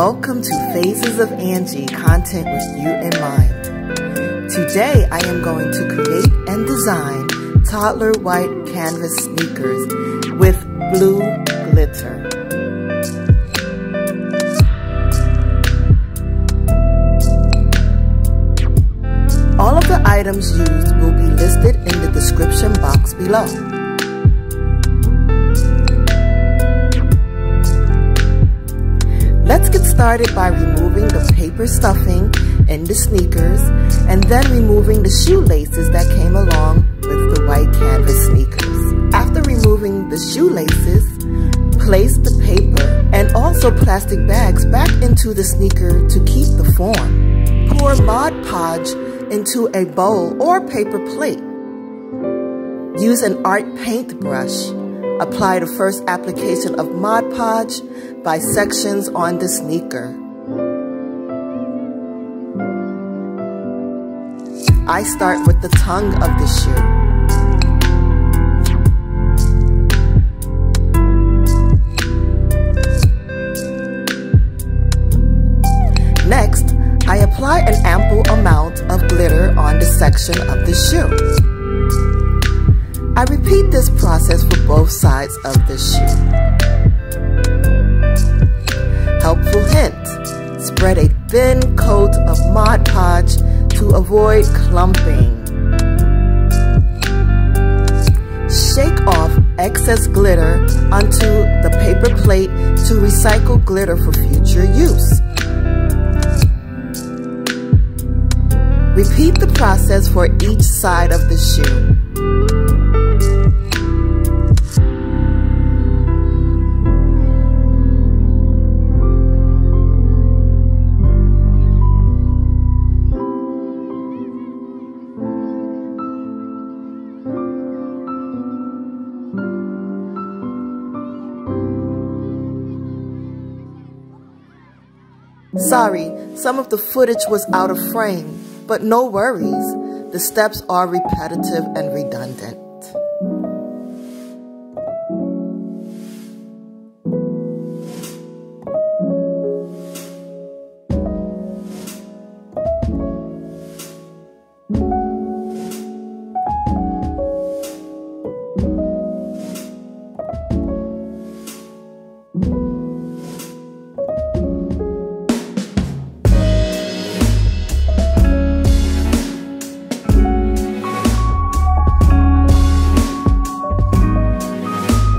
Welcome to Phases of Angie, content with you in mind. Today I am going to create and design toddler white canvas sneakers with blue glitter. All of the items used will be listed in the description box below. Let's get started by removing the paper stuffing in the sneakers and then removing the shoelaces that came along with the white canvas sneakers. After removing the shoelaces, place the paper and also plastic bags back into the sneaker to keep the form. Pour Mod Podge into a bowl or paper plate. Use an art paintbrush. Apply the first application of Mod Podge by sections on the sneaker. I start with the tongue of the shoe. Next, I apply an ample amount of glitter on the section of the shoe. I repeat this process for both sides of the shoe. Helpful hint: spread a thin coat of Mod Podge to avoid clumping. Shake off excess glitter onto the paper plate to recycle glitter for future use. Repeat the process for each side of the shoe. Sorry, some of the footage was out of frame, but no worries. The steps are repetitive and redundant.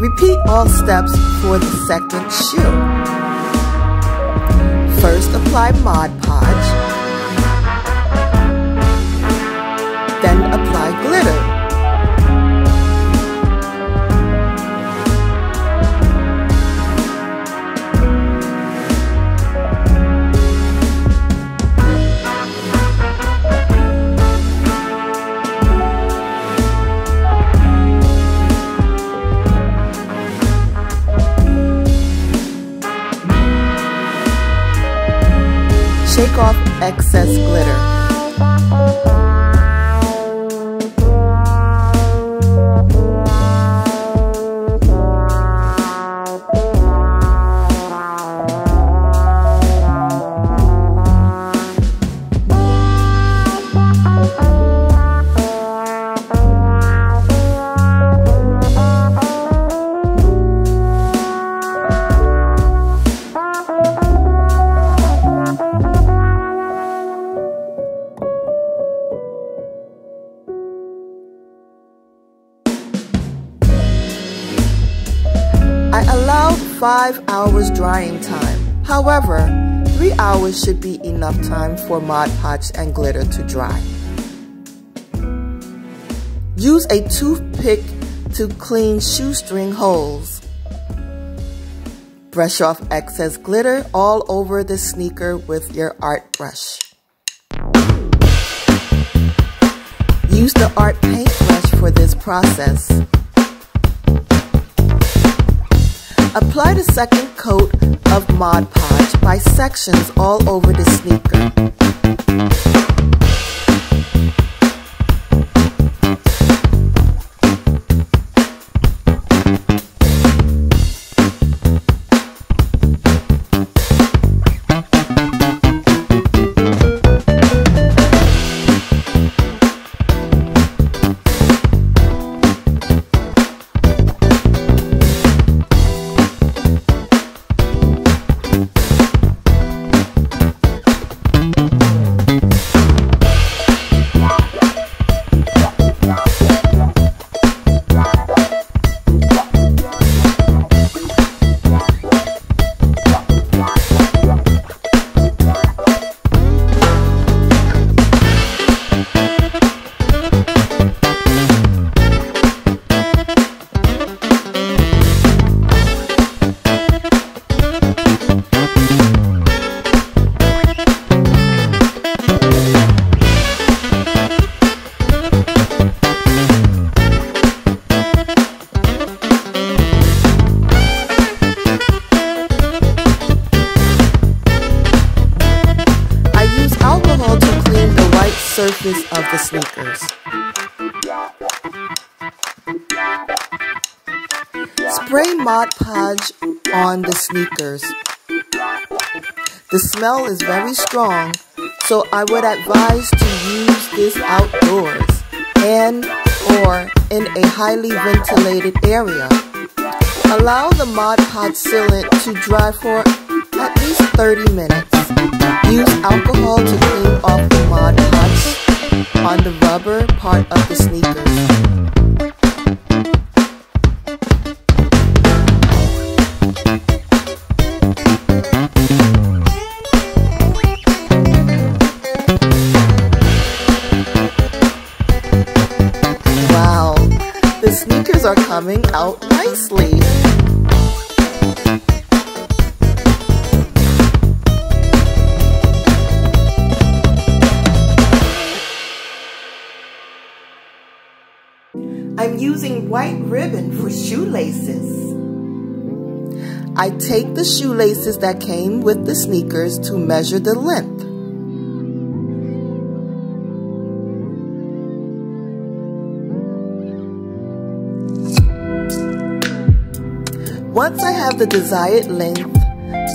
Repeat all steps for the second shoe. First, apply Mod Podge. Then apply glitter. Shake off excess glitter. I allowed 5 hours drying time. However, 3 hours should be enough time for Mod Podge and glitter to dry. Use a toothpick to clean shoestring holes. Brush off excess glitter all over the sneaker with your art brush. Use the art paintbrush for this process. Apply the second coat of Mod Podge by sections all over the sneaker. the sneakers. Spray Mod Podge on the sneakers. The smell is very strong, so I would advise to use this outdoors and or in a highly ventilated area. Allow the Mod Podge sealant to dry for at least 30 minutes. Use alcohol to clean off the Mod Podge on the rubber part of the sneakers. Wow, the sneakers are coming out nicely. I'm using white ribbon for shoelaces. I take the shoelaces that came with the sneakers to measure the length. Once I have the desired length,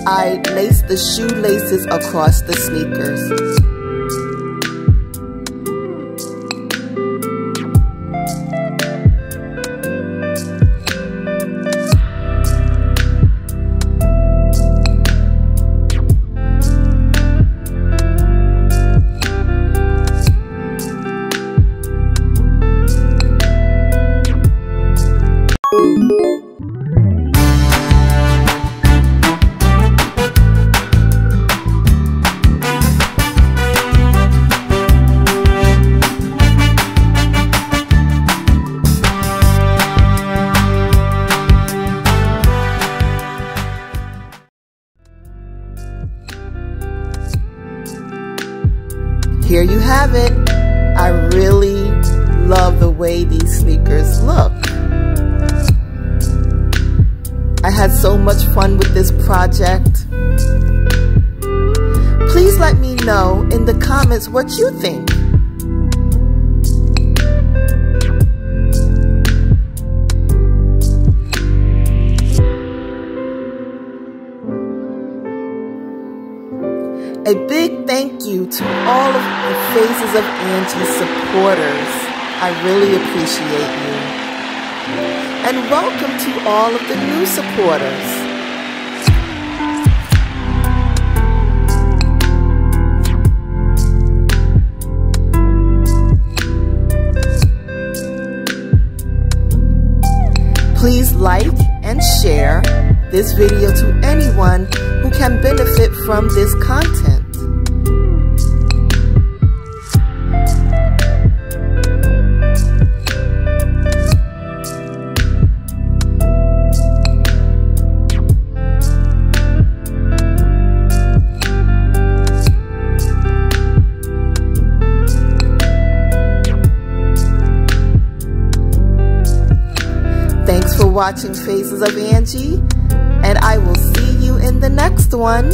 I lace the shoelaces across the sneakers. Here you have it. I really love the way these sneakers look. I had so much fun with this project. Please let me know in the comments what you think. A big thank you to all of the Faces of Angie supporters. I really appreciate you. And welcome to all of the new supporters. Please like and share this video to anyone who can benefit from this content. Thanks for watching Faces of Angie, and I will see you in the next one.